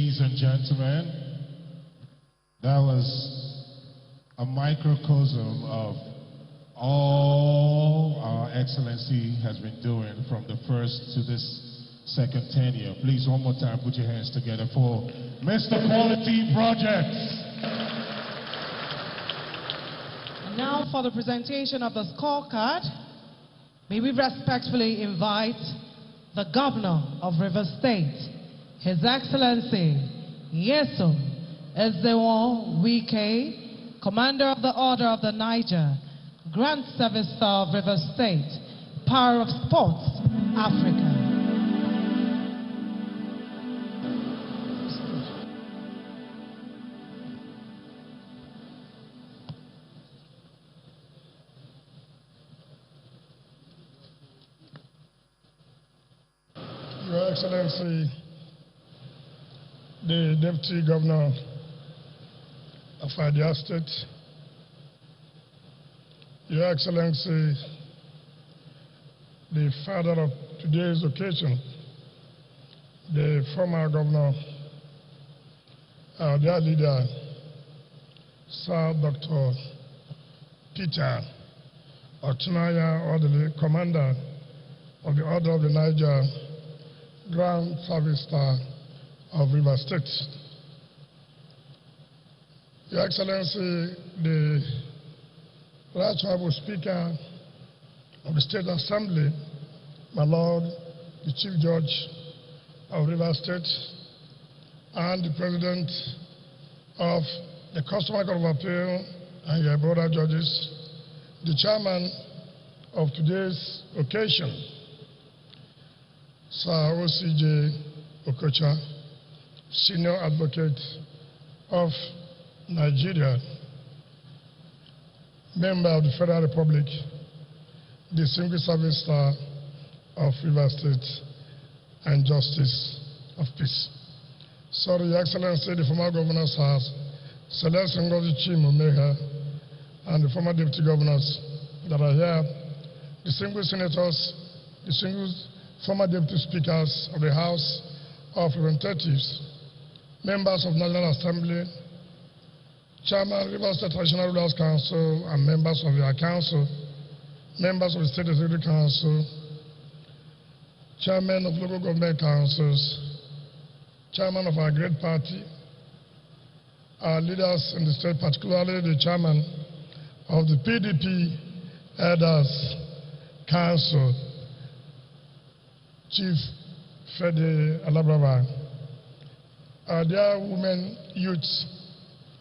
Ladies and gentlemen, that was a microcosm of all our Excellency has been doing from the first to this second tenure. Please, one more time, put your hands together for Mr. Quality Projects. And now for the presentation of the scorecard, may we respectfully invite the Governor of Rivers State, His Excellency Nyesom Ezewo Wike, Commander of the Order of the Niger, Grand Service Star of Rivers State, Power of Sports, Africa. Your Excellency, the Deputy Governor of Abia State, Your Excellency, the father of today's occasion, the former Governor, our dear leader, Sir Dr. Peter Otunaya, or the Commander of the Order of the Niger, Grand Service Star of River State. Your Excellency, the Right Honorable Speaker of the State Assembly, my Lord, the Chief Judge of River State, and the President of the Customary Court of Appeal and your brother judges, the Chairman of today's occasion, Sir OCJ Okocha, Senior Advocate of Nigeria, Member of the Federal Republic, the Single Service Star of River State, and Justice of Peace. Sorry, Your Excellency, the former governors has Celeste Ngozi Chimumeha and the former deputy governors that are here, the single senators, the single former deputy speakers of the House of Representatives, members of National Assembly, Chairman, River State Traditional Rulers Council, and members of your council, members of the State Executive Council, Chairman of local government councils, Chairman of our great party, our leaders in the state, particularly the Chairman of the PDP Elders Council, Chief Fede Alabrava, our dear women, youths,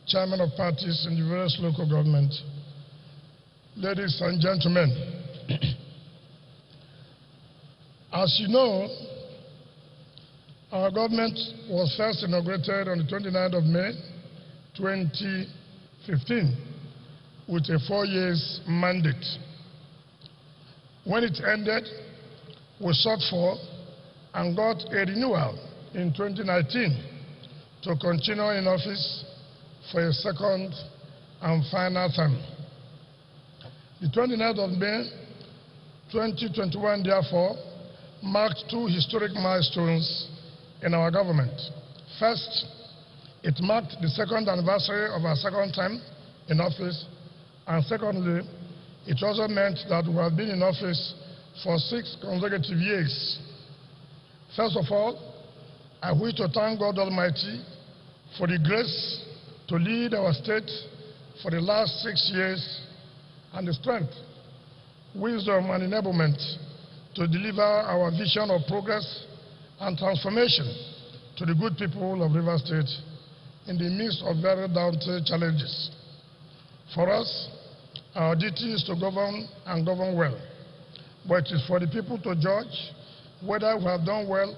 chairman of parties in the various local government, ladies and gentlemen, as you know, our government was first inaugurated on the 29th of May, 2015, with a 4-year mandate. When it ended, we sought for and got a renewal in 2019 to continue in office for a second and final term. The 29th of May, 2021, therefore, marked 2 historic milestones in our government. First, it marked the 2nd anniversary of our second term in office, and secondly, it also meant that we have been in office for 6 consecutive years. First of all, I wish to thank God Almighty for the grace to lead our state for the last 6 years and the strength, wisdom, and enablement to deliver our vision of progress and transformation to the good people of River State in the midst of very daunting challenges. For us, our duty is to govern and govern well, but it is for the people to judge whether we have done well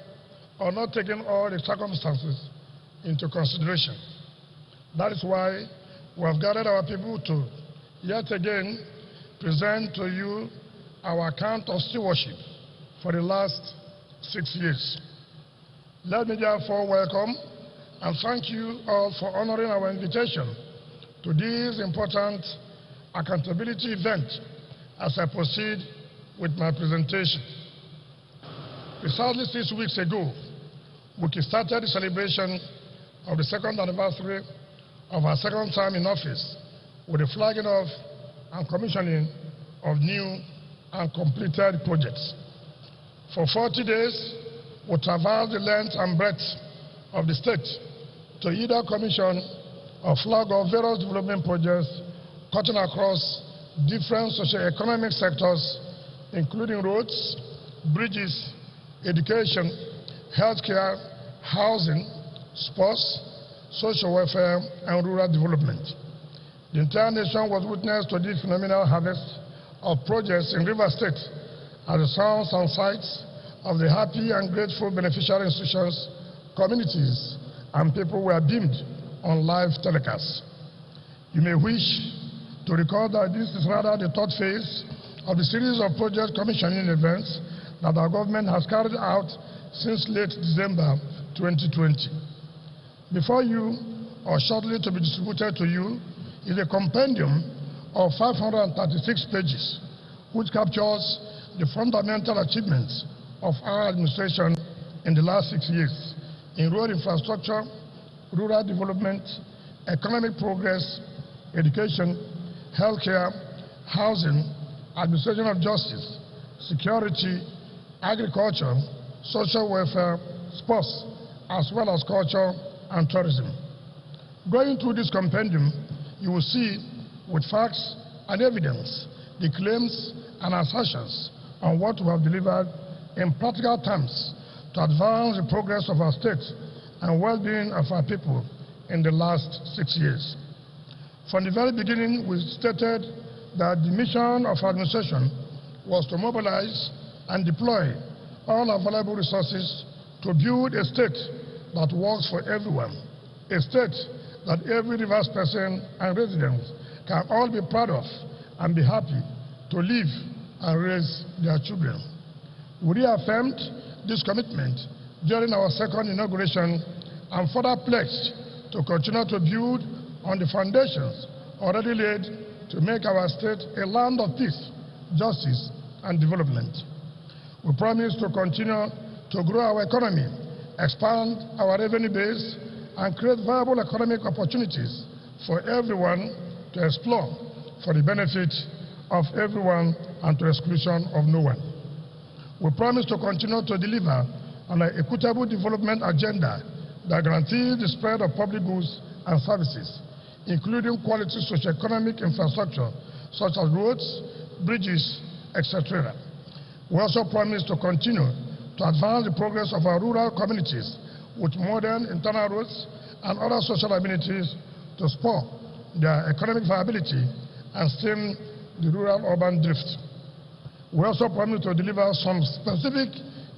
or not taken all the circumstances into consideration. That is why we have gathered our people to yet again present to you our account of stewardship for the last 6 years. Let me therefore welcome and thank you all for honoring our invitation to this important accountability event as I proceed with my presentation. Precisely 6 weeks ago, we started the celebration of the second anniversary of our second term in office with the flagging off and commissioning of new and completed projects. For 40 days, we traversed the length and breadth of the state to either commission or flag off various development projects cutting across different socio-economic sectors, including roads, bridges, education, healthcare, housing, sports, social welfare, and rural development. The entire nation was witness to this phenomenal harvest of projects in River State as the sounds and sights of the happy and grateful beneficiary institutions, communities, and people were beamed on live telecasts. You may wish to recall that this is rather the third phase of the series of project commissioning events that our government has carried out since late December 2020. Before you, or shortly to be distributed to you, is a compendium of 536 pages, which captures the fundamental achievements of our administration in the last 6 years in road infrastructure, rural development, economic progress, education, healthcare, housing, administration of justice, security, agriculture, social welfare, sports, as well as culture and tourism. Going through this compendium, you will see with facts and evidence the claims and assertions on what we have delivered in practical terms to advance the progress of our state and well-being of our people in the last 6 years. From the very beginning, we stated that the mission of our administration was to mobilize and deploy all available resources to build a state that works for everyone, a state that every Rivers person and resident can all be proud of and be happy to live and raise their children. We reaffirmed this commitment during our second inauguration and further pledged to continue to build on the foundations already laid to make our state a land of peace, justice, and development. We promise to continue to grow our economy, expand our revenue base, and create viable economic opportunities for everyone to explore for the benefit of everyone and to exclusion of no one. We promise to continue to deliver on an equitable development agenda that guarantees the spread of public goods and services, including quality socio-economic infrastructure such as roads, bridges, etc. We also promise to continue to advance the progress of our rural communities with modern internal roads and other social amenities to spur their economic viability and stem the rural-urban drift. We also promise to deliver some specific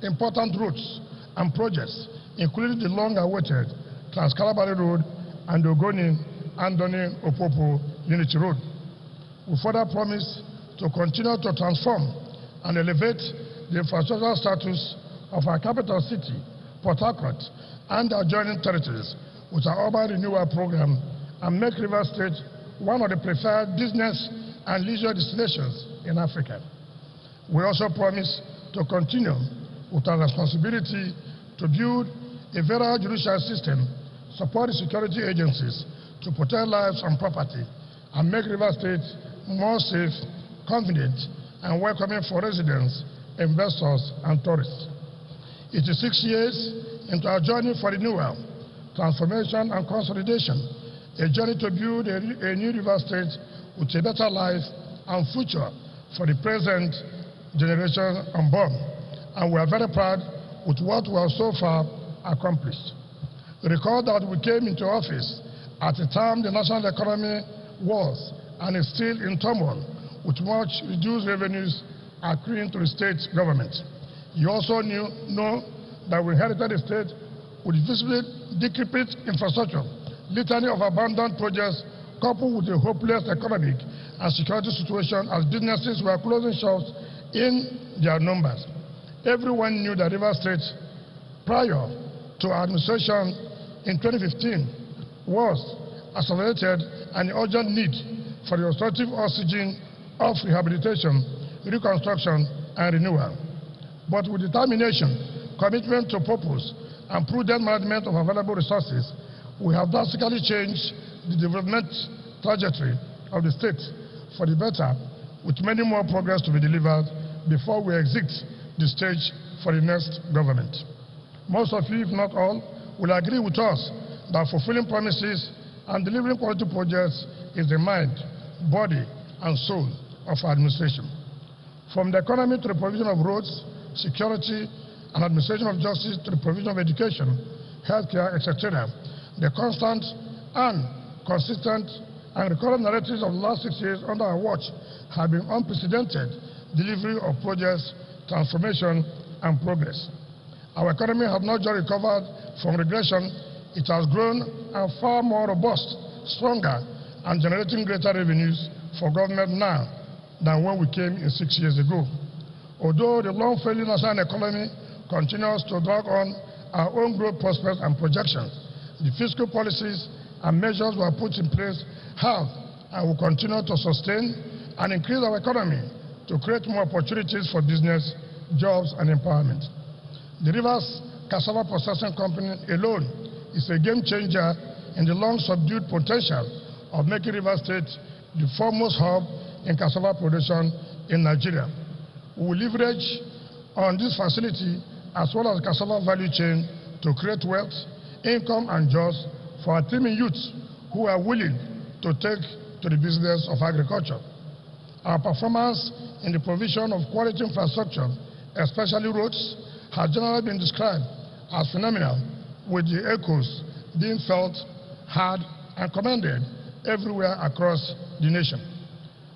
important routes and projects, including the long-awaited Trans-Calabari Road and the Ogoni-Andoni-Opopo Unity Road. We further promise to continue to transform and elevate the infrastructural status of our capital city, Port Harcourt, and adjoining territories with our urban renewal program and make Rivers State one of the preferred business and leisure destinations in Africa. We also promise to continue with our responsibility to build a very judicial system, support the security agencies to protect lives and property, and make Rivers State more safe, convenient, and welcoming for residents, investors, and tourists. It is 6 years into our journey for renewal, transformation, and consolidation, a journey to build a new Rivers State with a better life and future for the present generation unborn. And we are very proud with what we have so far accomplished. Recall that we came into office at a time the national economy was and is still in turmoil, with much reduced revenues accruing to the state government. You also know that we inherited a state with visibly decrepit infrastructure, litany of abandoned projects, coupled with a hopeless economic and security situation as businesses were closing shops in their numbers. Everyone knew that Rivers State, prior to our administration in 2015, was accelerated and urgent need for the restorative oxygen of rehabilitation, reconstruction, and renewal. But with determination, commitment to purpose, and prudent management of available resources, we have drastically changed the development trajectory of the state for the better, with many more progress to be delivered before we exit the stage for the next government. Most of you, if not all, will agree with us that fulfilling promises and delivering quality projects is the mind, body, and soul of our administration. From the economy to the provision of roads, security, and administration of justice to the provision of education, healthcare, etc., the constant and consistent and recurrent narratives of the last 6 years under our watch have been unprecedented delivery of projects, transformation, and progress. Our economy has not just recovered from regression, it has grown and far more robust, stronger, and generating greater revenues for government now than when we came in 6 years ago. Although the long-failing national economy continues to drag on our own growth prospects and projections, the fiscal policies and measures we have put in place have and will continue to sustain and increase our economy to create more opportunities for business, jobs, and empowerment. The Rivers Cassava Processing Company alone is a game changer in the long-subdued potential of making Rivers State the foremost hub in cassava production in Nigeria. We will leverage on this facility as well as the cassava value chain to create wealth, income, and jobs for our teeming youths who are willing to take to the business of agriculture. Our performance in the provision of quality infrastructure, especially roads, has generally been described as phenomenal, with the echoes being felt, heard, and commended everywhere across the nation.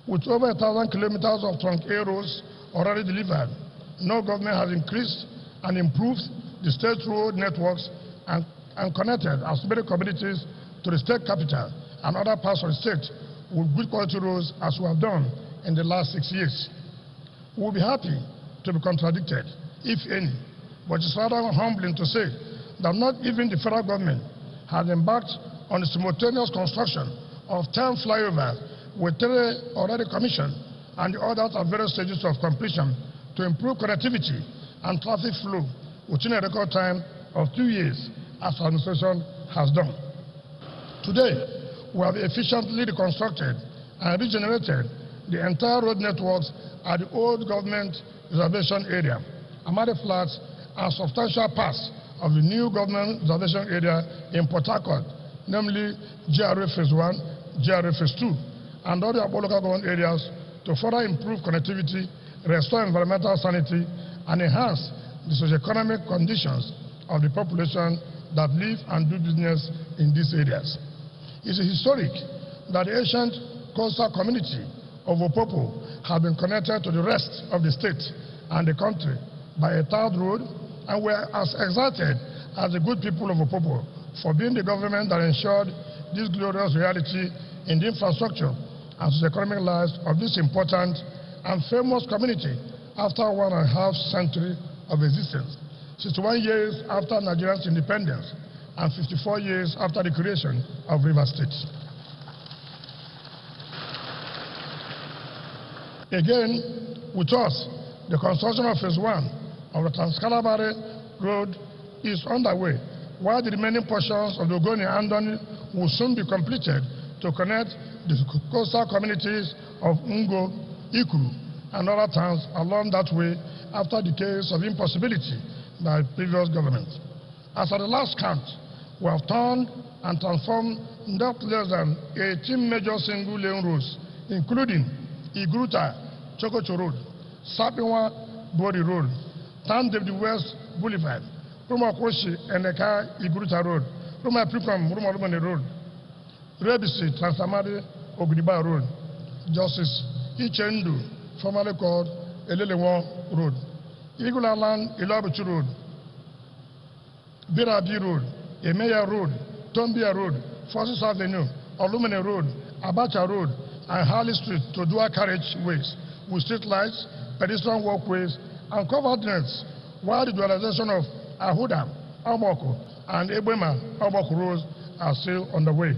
With over 1,000 kilometers of trunk A roads already delivered, no government has increased and improved the state road networks and connected as many communities to the state capital and other parts of the state with good quality roads as we have done in the last 6 years. We will be happy to be contradicted, if any, but it's rather humbling to say that not even the federal government has embarked on the simultaneous construction of 10 flyovers with 3 already commissioned and the others at various stages of completion to improve connectivity and traffic flow within a record time of 2 years, as our administration has done. Today, we have efficiently reconstructed and regenerated the entire road networks at the old government reservation area, Amadi Flats, and substantial parts of the new government reservation area in Port Harcourt, namely GRA Phase 1, GRA Phase 2, and other local government areas to further improve connectivity, restore environmental sanity, and enhance the socio-economic conditions of the population that live and do business in these areas. It is historic that the ancient coastal community of Opopo have been connected to the rest of the state and the country by a third road, and we are as excited as the good people of Opopo for being the government that ensured this glorious reality in the infrastructure and socio-economic lives of this important and famous community after 1.5 centuries of existence, 61 years after Nigeria's independence, and 54 years after the creation of Rivers State. Again, with us, the construction of Phase 1 of the Trans-Calabar Road is underway, while the remaining portions of the Ogoni and Andoni will soon be completed to connect the coastal communities of Ngo, Ikuru, and other towns along that way after decades of impossibility by previous governments. As at the last count, we have turned and transformed not less than 18 major single-lane roads, including Igruta, Chokocho Road, Sapinwa, Bori Road, Town David West Boulevard, Ruma Koshi, Eneka, Igruta Road, Ruma Prikom, Ruma Rumani Road, Rebisi, Transamadi, Ogriba Road, Justice Ichendu, formerly called Elelewo Road, Igula Land, Ilabuchu Road, Birabi Road, Emeya Road, Tombia Road, Forces Avenue, Olumene Road, Abacha Road, and Harley Street to dual carriageways with street lights, pedestrian walkways, and covered nets, while the dualization of Ahuda, Amoko, and Ebema, Amoko roads are still on the way.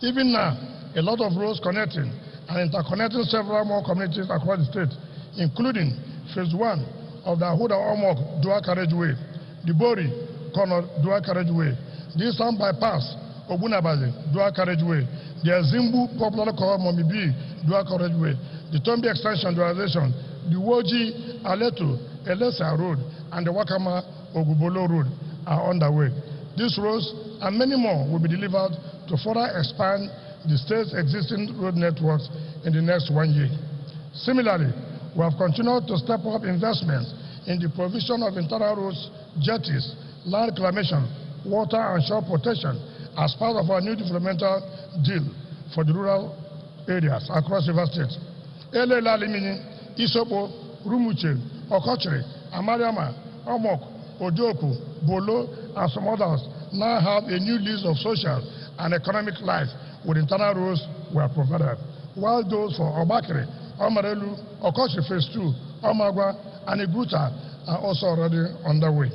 Even now, a lot of roads connecting and interconnecting several more communities across the state, including Phase 1 of the Ahuda Amok dual carriageway, the Bori Corner dual carriageway, the Eastern Bypass, Obunabazi, dual carriageway, the Azimbu popularly called Momibi, dual carriageway, the Tombi extension dualization, the Woji, Aleto, Elesa Road, and the Wakama Ogubolo Road are underway. These roads and many more will be delivered to further expand the state's existing road networks in the next 1 year. Similarly, we have continued to step up investments in the provision of internal roads, jetties, land reclamation, water and shore protection as part of our new developmental deal for the rural areas across River State. Elela Limini, Isopo, Rumuche, Okochiri, Amariama, Omok, Ojoku, Bolo, and some others now have a new list of social and economic life with internal roads were provided, while those for Obakere, Omarelu, Okochiri Phase 2, Omagwa, and Iguta are also already underway.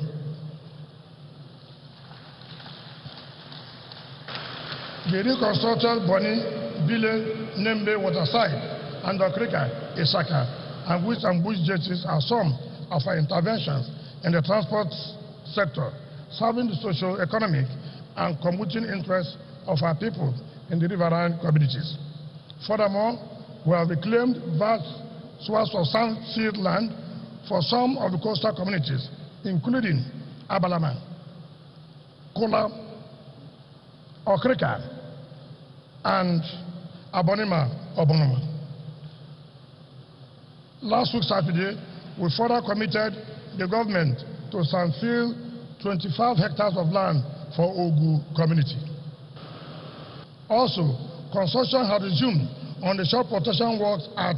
The reconstructed Boni, Bile, Nembe, Waterside, and Okrika, Isaka, and Bush jetties are some of our interventions in the transport sector, serving the social, economic, and commuting interests of our people in the riverine communities. Furthermore, we have reclaimed vast swaths of sand-filled land for some of the coastal communities, including Abalama, Kola, Okrika, and Abonima, Obonoma. Last week, Saturday, we further committed the government to sand-fill 25 hectares of land for Ogu community. Also, construction has resumed on the shore protection works at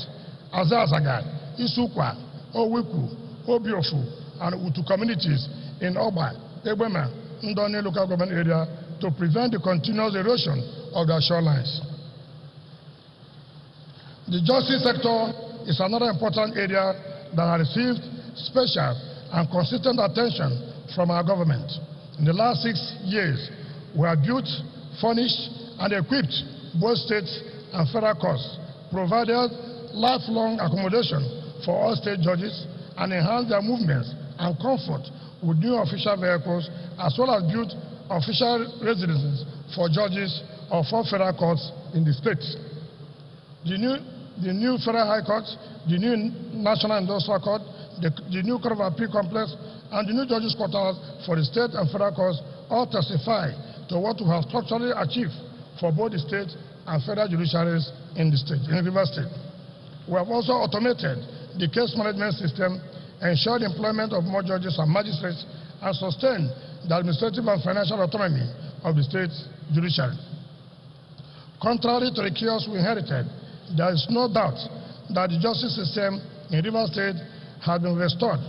Azazaga, Isukwa, Owiku, Obiofu, and Utu communities in Oba, Ebema, Ndone local government area to prevent the continuous erosion of their shorelines. The justice sector is another important area that has received special and consistent attention from our government. In the last 6 years, we have built, furnished, and equipped both state and federal courts, provided lifelong accommodation for all state judges, and enhanced their movements and comfort with new official vehicles, as well as built official residences for judges of 4 federal courts in the states. The new Federal High Court, the new National Industrial Court, the new Court of Appeal Complex, and the new Judges' Quarters for the state and federal courts all testify to what we have structurally achieved for both the state and federal judiciaries in the state, in River State. We have also automated the case management system, ensured employment of more judges and magistrates, and sustained the administrative and financial autonomy of the state judiciary. Contrary to the chaos we inherited, there is no doubt that the justice system in River State has been restored,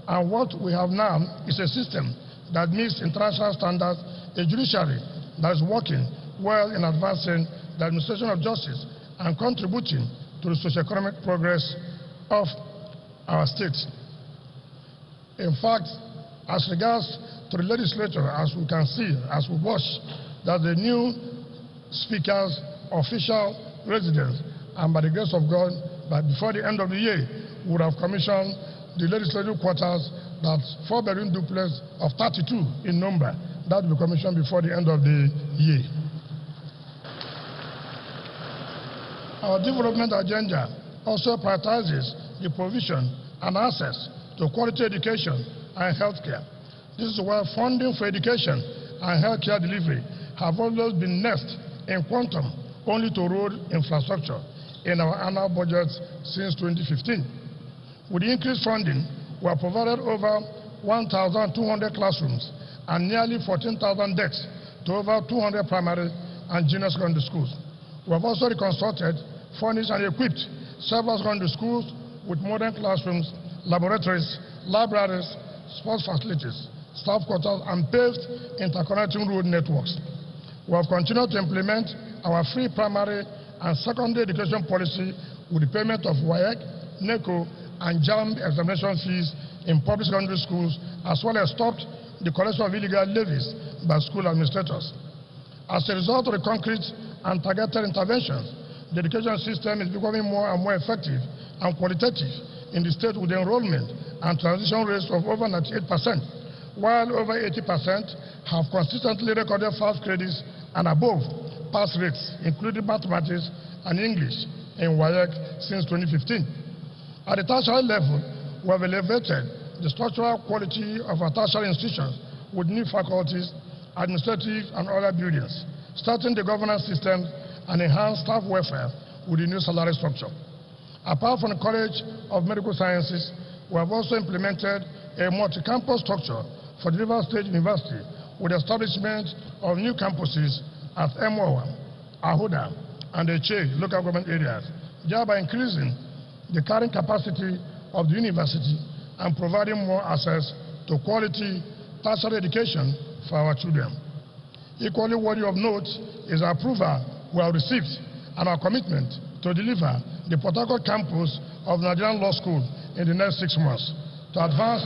and what we have now is a system that meets international standards, a judiciary that is working well in advancing the administration of justice and contributing to the socio-economic progress of our state. In fact, as regards to the legislature, as we can see, as we watch, that the new speaker's official residence, and by the grace of God, before the end of the year, we would have commissioned the legislative quarters, that's 4-bedroom duplex of 32 in number. That will be commissioned before the end of the year. Our development agenda also prioritizes the provision and access to quality education and healthcare. This is why funding for education and healthcare delivery have always been next in quantum only to road infrastructure in our annual budget since 2015. With the increased funding, we have provided over 1,200 classrooms and nearly 14,000 desks to over 200 primary and junior secondary schools. We have also reconstructed, furnished, and equipped several secondary schools with modern classrooms, laboratories, libraries, sports facilities, staff quarters, and paved interconnecting road networks. We have continued to implement our free primary and secondary education policy with the payment of Wike, NECO, and JAMB examination fees in public secondary schools, as well as stopped the collection of illegal levies by school administrators. As a result of the concrete and targeted interventions, the education system is becoming more and more effective and qualitative in the state, with enrollment and transition rates of over 98%, while over 80% have consistently recorded 5 credits and above pass rates, including mathematics and English in Wike since 2015. At the tertiary level, we have elevated the structural quality of our tertiary institutions with new faculties, administrative and other buildings, starting the governance systems and enhanced staff welfare with the new salary structure. Apart from the College of Medical Sciences, we have also implemented a multi-campus structure for the Rivers State University with the establishment of new campuses at Emowa, Ahuda, and the Che local government areas, thereby increasing the carrying capacity of the university and providing more access to quality tertiary education for our children. Equally worthy of note is our approval we have received and our commitment to deliver the Port Harcourt campus of Nigerian Law School in the next 6 months to advance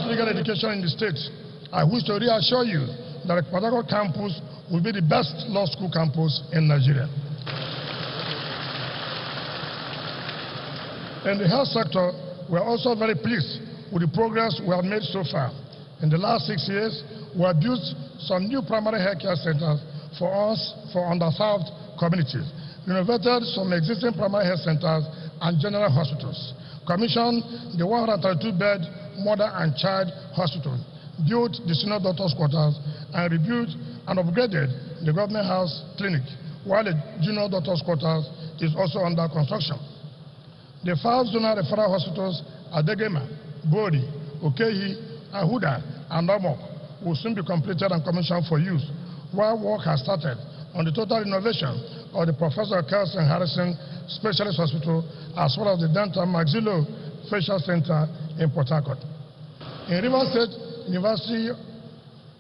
legal education in the state. I wish to reassure you that the Port Harcourt campus will be the best law school campus in Nigeria. In the health sector, we are also very pleased with the progress we have made so far. In the last 6 years, we have built some new primary health care centers for underserved communities, renovated some existing primary health centers and general hospitals, commissioned the 132-bed mother and child hospital, built the senior doctors' quarters, and rebuilt and upgraded the government house clinic, while the junior doctors' quarters is also under construction. The 5 zonal referral hospitals at Degema, Bori, Okehi, Ahuda, and Omok will soon be completed and commissioned for use, while work has started on the total renovation of the Professor Kelson Harrison Specialist Hospital, as well as the Dental Maxillofacial Center in Port Harcourt. In Rivers State University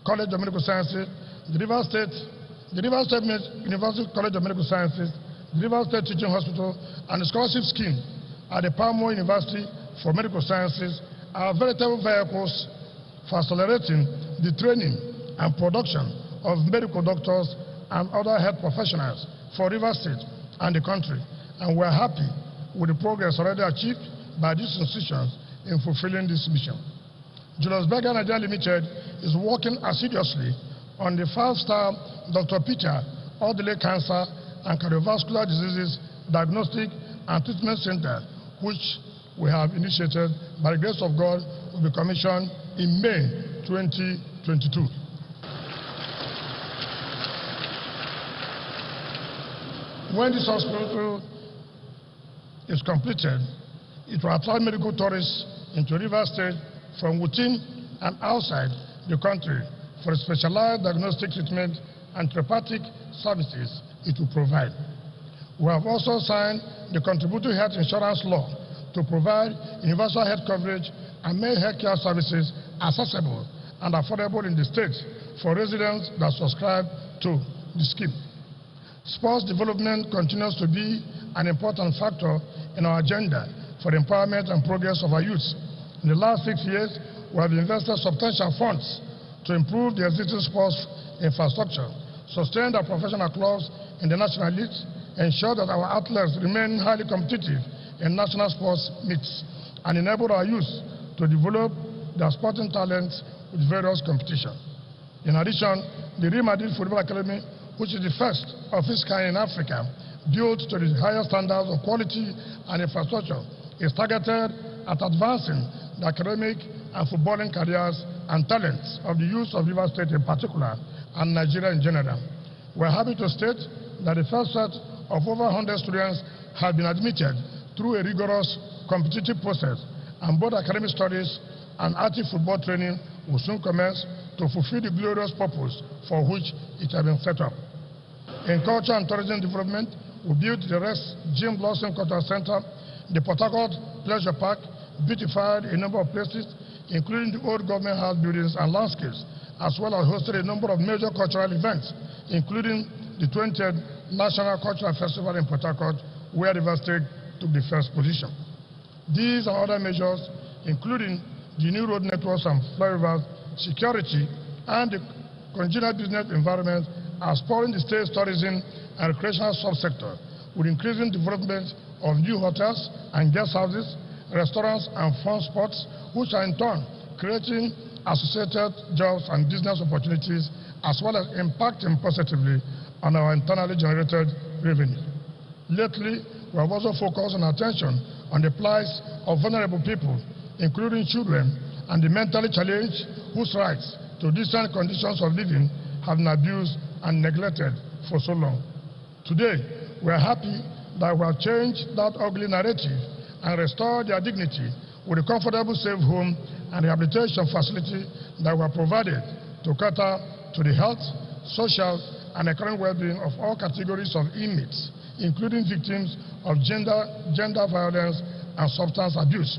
College of Medical Sciences, the Rivers State University College of Medical Sciences, the Rivers State Teaching Hospital, and the scholarship scheme at the Palmo University for Medical Sciences are veritable vehicles for accelerating the training and production of medical doctors and other health professionals for Rivers State and the country, and we are happy with the progress already achieved by these institutions in fulfilling this mission. Julius Berger Nigeria Limited is working assiduously on the 5-star Dr. Peter Odile Cancer and Cardiovascular Diseases Diagnostic and Treatment Center, which we have initiated by the grace of God, will be commissioned in May 2022. When this hospital is completed, it will attract medical tourists into Rivers State from within and outside the country for specialized diagnostic treatment and therapeutic services it will provide. We have also signed the Contributory Health Insurance Law to provide universal health coverage and make health care services accessible and affordable in the state for residents that subscribe to the scheme. Sports development continues to be an important factor in our agenda for the empowerment and progress of our youth. In the last 6 years, we have invested substantial funds to improve the existing sports infrastructure, sustain our professional clubs in the national leagues, ensure that our athletes remain highly competitive in national sports meets, and enable our youth to develop their sporting talents with various competitions. In addition, the Real Madrid Football Academy, which is the first of its kind in Africa, built to the highest standards of quality and infrastructure, is targeted at advancing the academic and footballing careers and talents of the youth of Rivers State in particular, and Nigeria in general. We are happy to state that the first set of over 100 students have been admitted through a rigorous competitive process, and both academic studies and active football training will soon commence to fulfill the glorious purpose for which it has been set up. In culture and tourism development, we built the Rex Jim Blossom Cultural Center, the Port Harcourt Pleasure Park, beautified a number of places, including the old government house buildings and landscapes, as well as hosted a number of major cultural events, including the 20th National Cultural Festival in Port Harcourt, where Rivers State took the first position. These and other measures, including the new road networks and flyovers, security, and the congenial business environment, are spurring the state's tourism and recreational subsector, with increasing development of new hotels and guest houses, restaurants, and fun spots, which are in turn creating associated jobs and business opportunities, as well as impacting positively on our internally generated revenue. Lately, we have also focused on attention on the plight of vulnerable people, including children and the mentally challenged whose rights to decent conditions of living have been abused and neglected for so long. Today, we are happy that we have changed that ugly narrative and restored their dignity with a comfortable safe home and rehabilitation facility that were provided to cater to the health, social, and economic well-being of all categories of inmates, including victims of gender violence and substance abuse.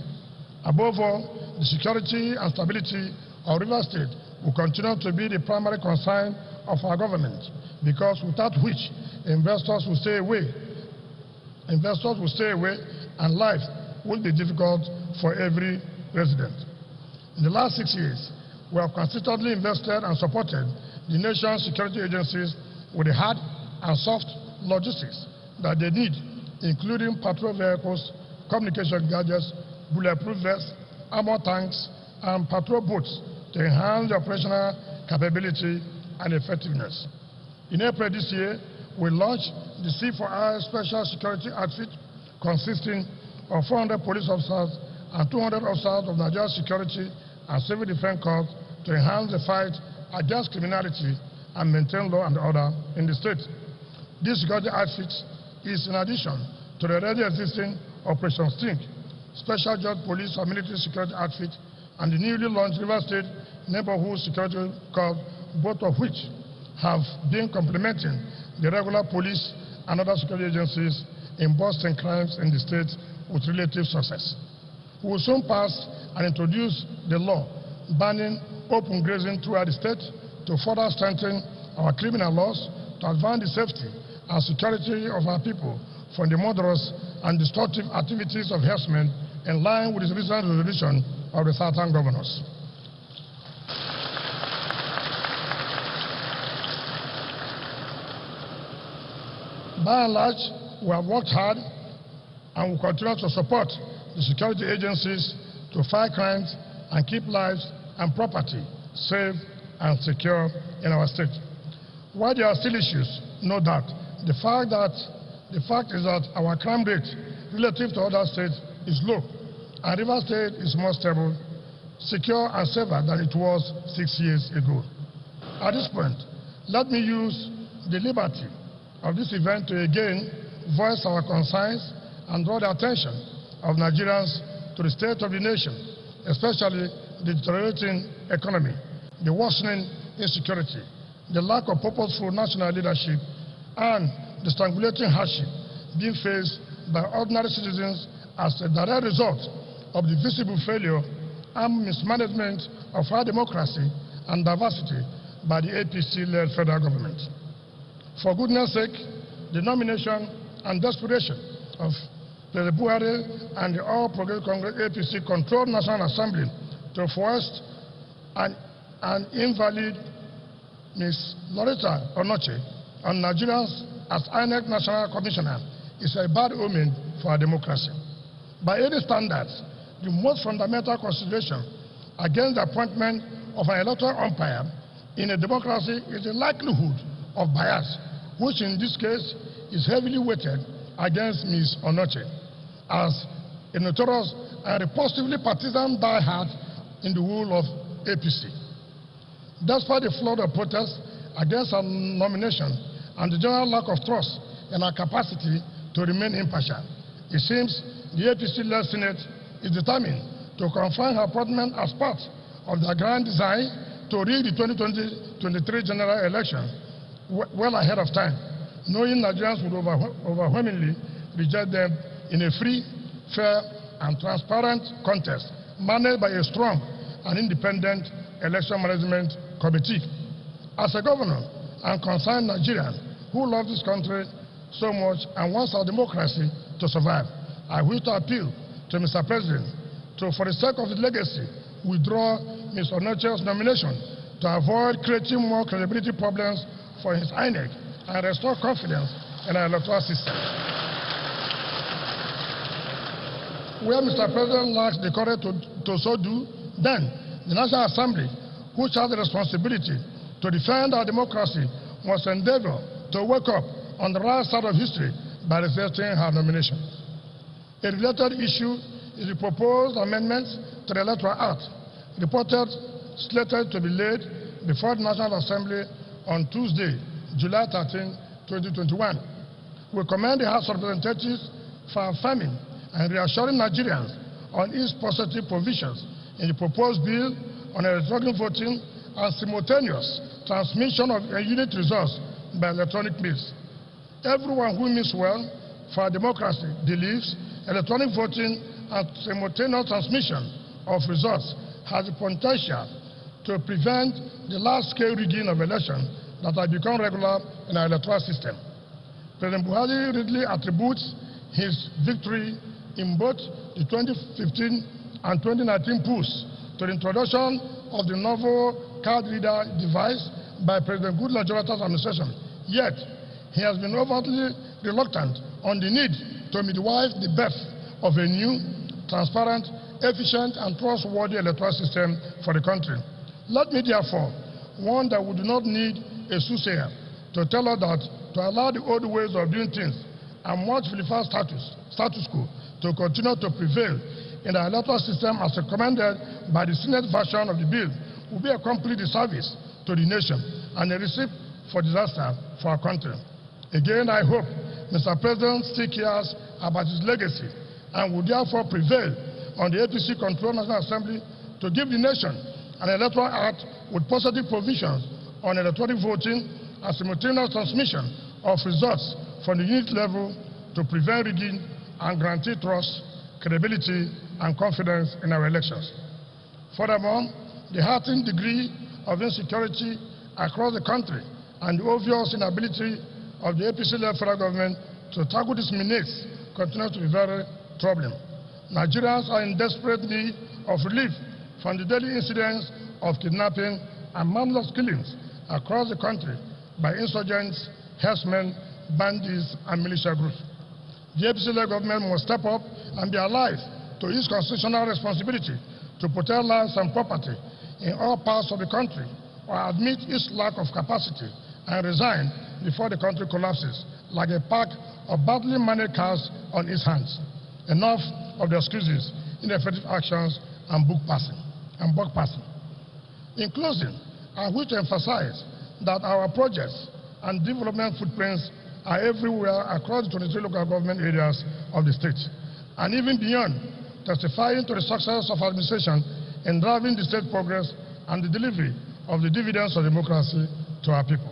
Above all, the security and stability of Rivers State will continue to be the primary concern of our government, because without which investors will stay away and life will be difficult for every resident. In the last 6 years, we have consistently invested and supported the nation's security agencies with the hard and soft logistics that they need, including patrol vehicles, communication gadgets, bulletproof vests, armor tanks, and patrol boats to enhance the operational capability and effectiveness. In April this year, we launched the C4I Special Security Outfit, consisting of 400 police officers and 200 officers of Nigeria Security and Civil Defense Corps to enhance the fight against criminality and maintain law and order in the state. This security outfit is in addition to the already existing Operation Sting, Special Joint Police and Military Security Outfit, and the newly launched Rivers State Neighborhood Security Corps, both of which have been complementing the regular police and other security agencies in busting crimes in the state with relative success. We will soon pass and introduce the law banning open grazing throughout the state to further strengthen our criminal laws, to advance the safety and security of our people from the murderous and destructive activities of herdsmen, in line with the recent resolution of the Southern governors. By and large, we have worked hard and will continue to support the security agencies to fight crimes and keep lives and property safe and secure in our state. While there are still issues, no doubt, the fact is that our crime rate relative to other states is low, and Rivers State is more stable, secure, and safer than it was 6 years ago. At this point, let me use the liberty of this event to again voice our concerns and draw the attention of Nigerians to the state of the nation, especially the deteriorating economy, the worsening insecurity, the lack of purposeful national leadership, and the strangulating hardship being faced by ordinary citizens as a direct result of the visible failure and mismanagement of our democracy and diversity by the APC-led federal government. For goodness sake, the nomination and desperation of President Buhari and the All Progressive Congress APC-controlled National Assembly to force an invalid Ms. Loretta Onoche on Nigerians as INEC National Commissioner is a bad omen for our democracy. By any standards, the most fundamental consideration against the appointment of an electoral umpire in a democracy is the likelihood of bias, which in this case is heavily weighted against Ms. Onoche as a notorious and repulsively partisan diehard in the rule of APC. Despite the flood of protests against her nomination and the general lack of trust in her capacity to remain impartial, it seems the APC-led Senate is determined to confirm her appointment as part of their grand design to rig the 2023 general election well ahead of time, knowing Nigerians would overwhelmingly reject them in a free, fair, and transparent contest managed by a strong and independent election management committee. As a governor and concerned Nigerian who love this country so much and wants our democracy to survive, I wish to appeal to Mr. President to, for the sake of the legacy, withdraw Ms. Onoche's nomination to avoid creating more credibility problems for his INEC and restore confidence in our electoral system. where Mr. President lacks the courage to so do, then the National Assembly, which has the responsibility to defend our democracy, must endeavor to wake up on the right side of history by rejecting her nomination. A related issue is the proposed amendments to the Electoral Act, reported slated to be laid before the National Assembly on Tuesday, July 13, 2021. We commend the House of Representatives for affirming and reassuring Nigerians on its positive provisions in the proposed bill on electronic voting and simultaneous transmission of unit results by electronic means. Everyone who means well for our democracy believes electronic voting and simultaneous transmission of results has the potential to prevent the large-scale rigging of elections that have become regular in our electoral system. President Buhari readily attributes his victory in both the 2015 and 2019 push to the introduction of the novel card reader device by President Goodluck Jonathan's administration. Yet, he has been overtly reluctant on the need to midwife the birth of a new, transparent, efficient, and trustworthy electoral system for the country. Let me therefore warn that we do not need a soothsayer to tell us that to allow the old ways of doing things and much vilified status quo to continue to prevail in the electoral system as recommended by the Senate version of the bill will be a complete disservice to the nation and a recipe for disaster for our country. Again, I hope Mr. President still cares about his legacy and will therefore prevail on the APC-controlled National Assembly to give the nation an electoral act with positive provisions on electronic voting and simultaneous transmission of results from the unit level to prevent rigging and guarantee trust, credibility, and confidence in our elections. Furthermore, the heightened degree of insecurity across the country and the obvious inability of the APC-led federal government to tackle this menace continue to be very troubling. Nigerians are in desperate need of relief from the daily incidents of kidnapping and mindless killings across the country by insurgents, herdsmen, bandits, and militia groups. The APC-led government must step up and be alive to its constitutional responsibility to protect lives and property in all parts of the country, or admit its lack of capacity and resign before the country collapses like a pack of badly managed cars on its hands. Enough of the excuses, ineffective actions, and buck passing. In closing, I wish to emphasize that our projects and development footprints are everywhere across the 23 local government areas of the state, and even beyond, testifying to the success of administration in driving the state progress and the delivery of the dividends of democracy to our people.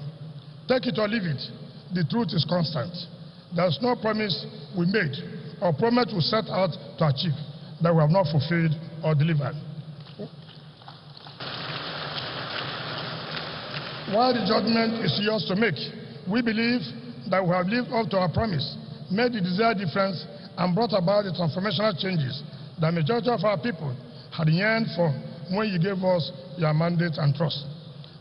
Take it or leave it, the truth is constant. There is no promise we made or promise we set out to achieve that we have not fulfilled or delivered. While the judgment is yours to make, we believe that we have lived up to our promise, made the desired difference, and brought about the transformational changes that the majority of our people had yearned for when you gave us your mandate and trust.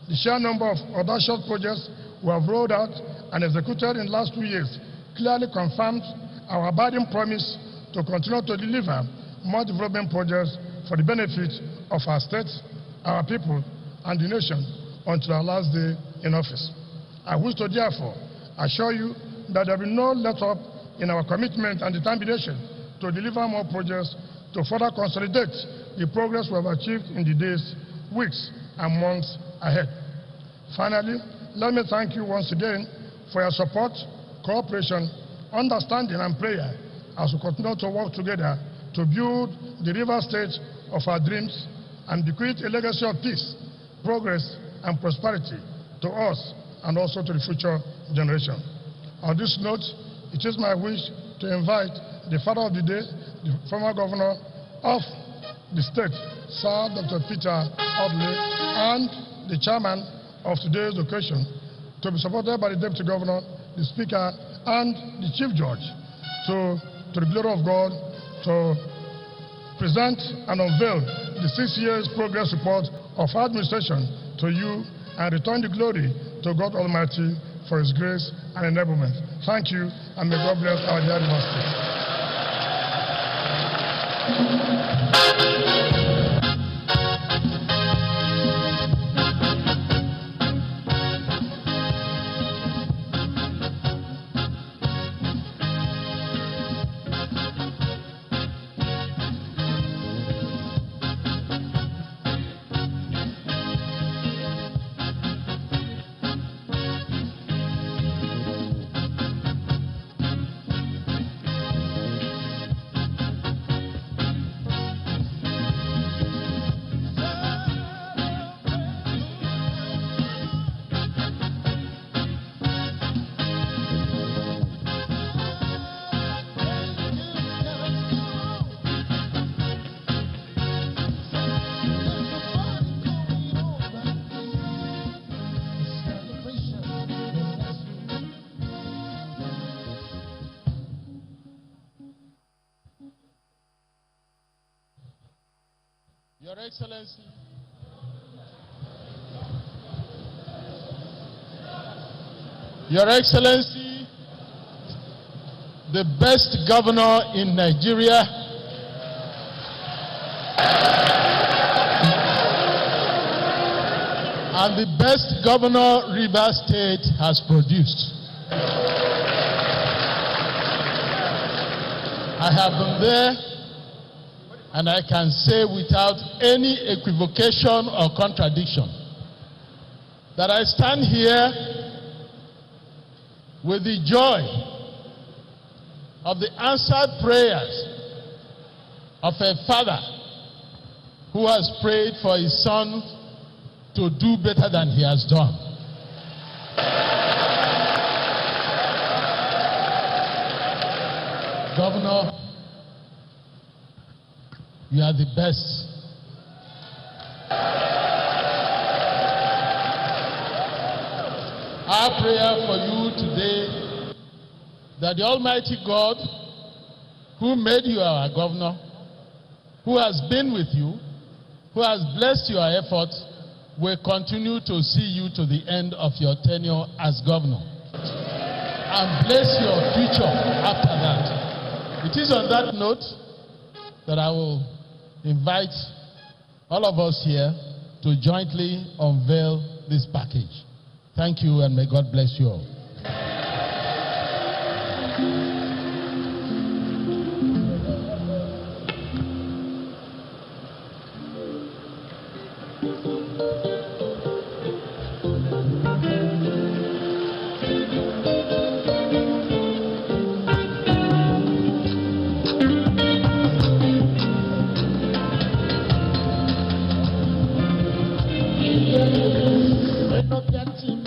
The sheer number of audacious projects we have rolled out and executed in the last 2 years clearly confirms our abiding promise to continue to deliver more development projects for the benefit of our states, our people, and the nation until our last day in office. I wish to therefore assure you that there will be no let-up in our commitment and determination to deliver more projects to further consolidate the progress we have achieved in the days, weeks, and months ahead. Finally, let me thank you once again for your support, cooperation, understanding, and prayer as we continue to work together to build the river state of our dreams and bequeath a legacy of peace, progress, and prosperity to us and also to the future generation. On this note, it is my wish to invite the father of the day, the former governor of the state, Sir Dr. Peter Odley, and the chairman of today's occasion, to be supported by the deputy governor, the speaker, and the chief judge, to the glory of God, to present and unveil the 6 years progress report of our administration to you and return the glory to God Almighty for His grace and enablement. Thank you, and may God bless our dear university. Your Excellency, Your Excellency, the best governor in Nigeria, and the best governor Rivers State has produced. I have been there, and I can say without any equivocation or contradiction that I stand here with the joy of the answered prayers of a father who has prayed for his son to do better than he has done. Governor, you are the best. Our prayer for you today, that the Almighty God, who made you our governor, who has been with you, who has blessed your efforts, will continue to see you to the end of your tenure as governor, and bless your future after that. It is on that note that I will invite all of us here to jointly unveil this package. Thank you, and may God bless you all. We're not getting